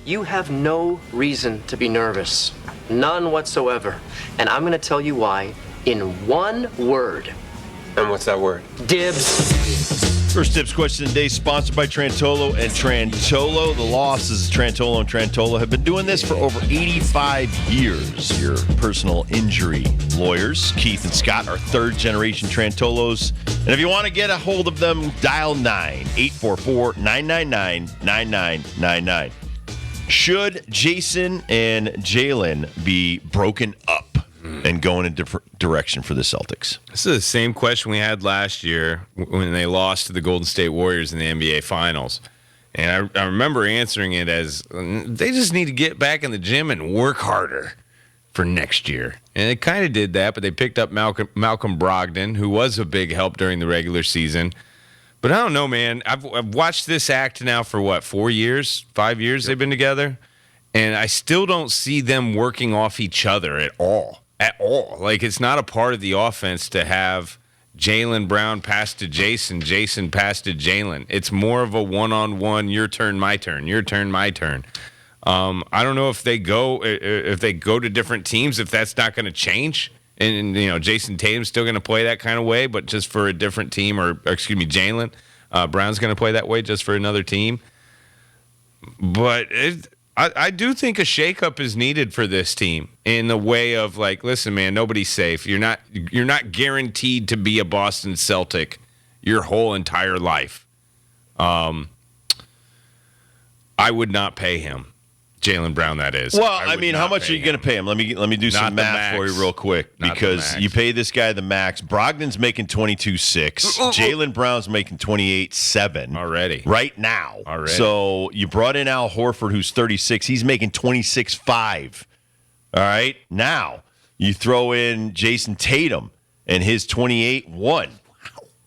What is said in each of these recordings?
you have no reason to be nervous. None whatsoever. And I'm going to tell you why in one word. And what's that word? Dibs. First Dibbs question of the day, sponsored by Trantolo and Trantolo. The losses of Trantolo and Trantolo have been doing this for over 85 years. Your personal injury lawyers, Keith and Scott, are third-generation Trantolos. And if you want to get a hold of them, dial 9-844-999-9999. Should Jayson and Jaylen be broken up and go in a different direction for the Celtics? This is the same question we had last year when they lost to the Golden State Warriors in the NBA Finals. And I remember answering it as, they just need to get back in the gym and work harder for next year. And they kind of did that, but they picked up Malcolm Brogdon, who was a big help during the regular season. But I don't know, man. I've watched this act now for, 4 years, 5 years they've been together. And I still don't see them working off each other at all. Like, it's not a part of the offense to have Jaylen Brown pass to Jayson, Jayson pass to Jaylen. It's more of a one-on-one, your turn, my turn, your turn, my turn. I don't know if they go to different teams, if that's not going to change. And Jayson Tatum's still going to play that kind of way, but just for a different team, Jaylen Brown's going to play that way just for another team. But I do think a shakeup is needed for this team in the way of, like, listen, man, nobody's safe. You're not guaranteed to be a Boston Celtic your whole entire life. I would not pay him. Jaylen Brown, that is. Well, I mean, how much are you going to pay him? Let me do some math for you real quick, because you pay this guy the max. Brogdon's making 22.6. Jaylen Brown's making 28.7 already. Right now. Already. So you brought in Al Horford, who's 36. He's making 26.5. All right. Now you throw in Jayson Tatum and his 28.1.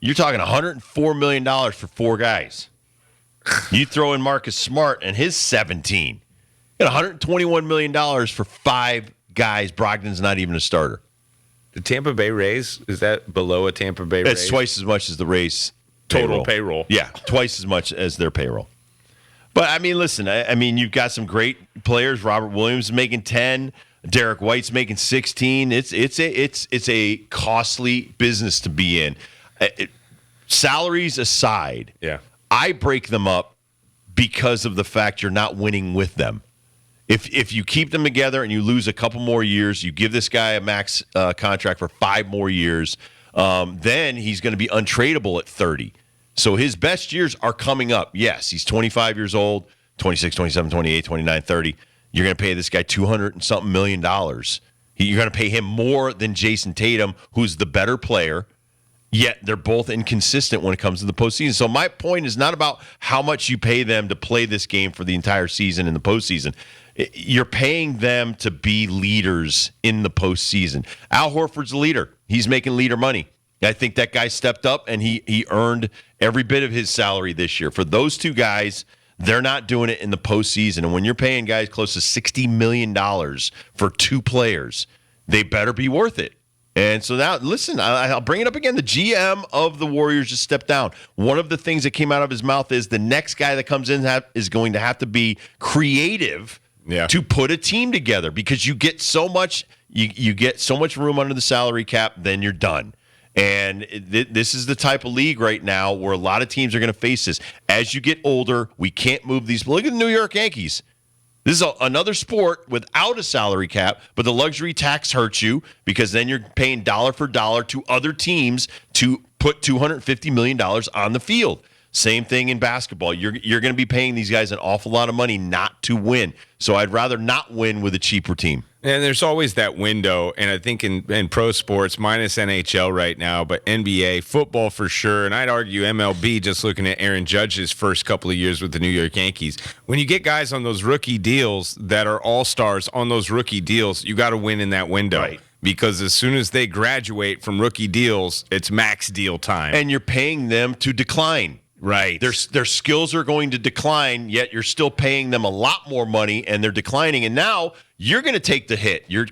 You're talking $104 million for four guys. You throw in Marcus Smart and his 17. $121 million for five guys. Brogdon's not even a starter. The Tampa Bay Rays, is that below a Tampa Bay Rays? It's twice as much as the Rays total payroll. Yeah, twice as much as their payroll. But, I mean, listen, I mean, you've got some great players. Robert Williams is making 10. Derek White's making 16. It's a costly business to be in. Salaries aside, yeah, I break them up because of the fact you're not winning with them. If you keep them together and you lose a couple more years, you give this guy a max contract for 5 more years, then he's going to be untradeable at 30. So his best years are coming up. Yes, he's 25 years old, 26, 27, 28, 29, 30. You're going to pay this guy $200 and something million. You're going to pay him more than Jayson Tatum, who's the better player. Yet they're both inconsistent when it comes to the postseason. So my point is not about how much you pay them to play this game for the entire season in the postseason. You're paying them to be leaders in the postseason. Al Horford's a leader. He's making leader money. I think that guy stepped up, and he earned every bit of his salary this year. For those two guys, they're not doing it in the postseason. And when you're paying guys close to $60 million for two players, they better be worth it. And so now, listen, I'll bring it up again. The GM of the Warriors just stepped down. One of the things that came out of his mouth is the next guy that comes in is going to have to be creative to put a team together, because you get so much you get so much room under the salary cap, then you're done. And this is the type of league right now where a lot of teams are going to face this. As you get older, we can't move these. Look at the New York Yankees. This is another sport without a salary cap, but the luxury tax hurts you, because then you're paying dollar for dollar to other teams to put $250 million on the field. Same thing in basketball. You're going to be paying these guys an awful lot of money not to win. So I'd rather not win with a cheaper team. And there's always that window, and I think in pro sports, minus NHL right now, but NBA, football for sure, and I'd argue MLB, just looking at Aaron Judge's first couple of years with the New York Yankees. When you get guys on those rookie deals that are all-stars on those rookie deals, you got to win in that window. Right. Because as soon as they graduate from rookie deals, it's max deal time. And you're paying them to decline. Right. Their skills are going to decline, yet you're still paying them a lot more money, and they're declining. And now you're going to take the hit. Your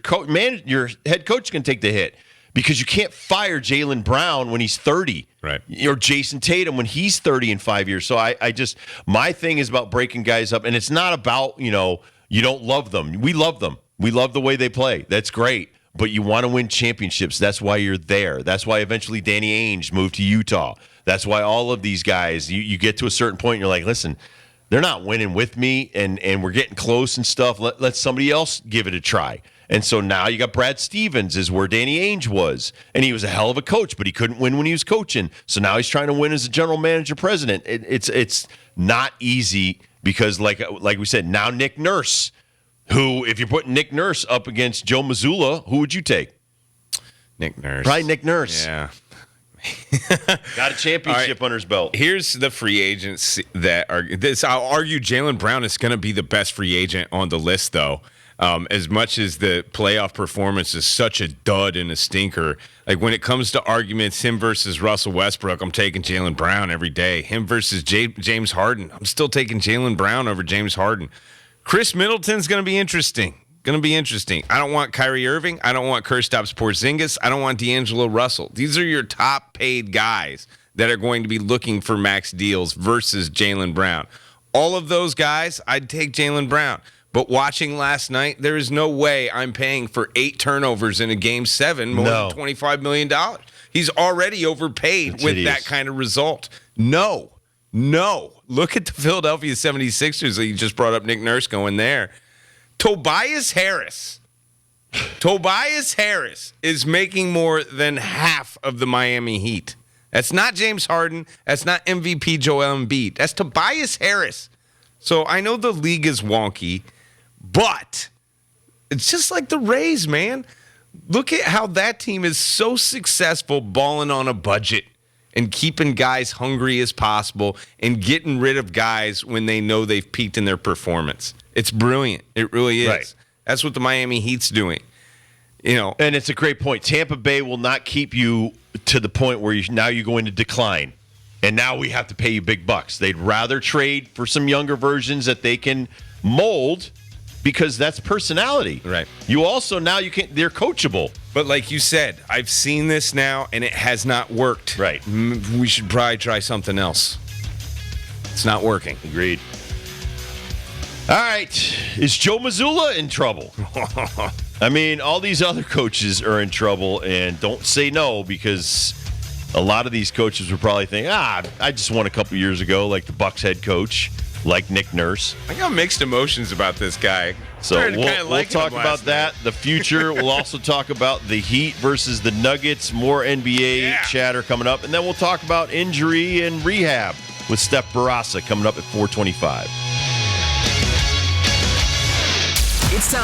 head coach is going to take the hit, because you can't fire Jaylen Brown when he's 30. Right. Or Jayson Tatum when he's 30 in 5 years. So I just, my thing is about breaking guys up. And it's not about, you don't love them. We love them. We love the way they play. That's great. But you want to win championships. That's why you're there. That's why eventually Danny Ainge moved to Utah. That's why all of these guys, you get to a certain point and you're like, listen, they're not winning with me and we're getting close and stuff. Let somebody else give it a try. And so now you got Brad Stevens is where Danny Ainge was. And he was a hell of a coach, but he couldn't win when he was coaching. So now he's trying to win as a general manager president. It's not easy because like we said, now Nick Nurse, who, if you're putting Nick Nurse up against Joe Mazzulla, who would you take? Nick Nurse. Probably Nick Nurse. Yeah. Got a championship under his belt. Here's the free agents that are this. I'll argue Jaylen Brown is going to be the best free agent on the list, though. As much as the playoff performance is such a dud and a stinker, like when it comes to arguments, him versus Russell Westbrook, I'm taking Jaylen Brown every day. Him versus James Harden, I'm still taking Jaylen Brown over James Harden. Chris Middleton's going to be interesting. I don't want Kyrie Irving. I don't want Kristaps Porzingis. I don't want D'Angelo Russell. These are your top paid guys that are going to be looking for max deals versus Jaylen Brown. All of those guys, I'd take Jaylen Brown. But watching last night, there is no way I'm paying for 8 turnovers in a Game 7 more than $25 million. He's already overpaid with that kind of result. No. Look at the Philadelphia 76ers that you just brought up, Nick Nurse going there. Tobias Harris is making more than half of the Miami Heat. That's not James Harden. That's not MVP Joel Embiid. That's Tobias Harris. So I know the league is wonky, but it's just like the Rays, man. Look at how that team is so successful balling on a budget and keeping guys hungry as possible and getting rid of guys when they know they've peaked in their performance. It's brilliant. It really is. Right. That's what the Miami Heat's doing. And it's a great point. Tampa Bay will not keep you to the point where now you go into decline. And now we have to pay you big bucks. They'd rather trade for some younger versions that they can mold because that's personality. Right. You also they're coachable. But like you said, I've seen this now and it has not worked. Right. We should probably try something else. It's not working. Agreed. All right. Is Joe Mazzulla in trouble? I mean, all these other coaches are in trouble, and don't say no because a lot of these coaches would probably think, I just won a couple years ago, like the Bucks head coach, like Nick Nurse. I got mixed emotions about this guy. So we'll talk about that, the future. We'll also talk about the Heat versus the Nuggets, more NBA chatter coming up, and then we'll talk about injury and rehab with Steph Barassa coming up at 4:25. It's time.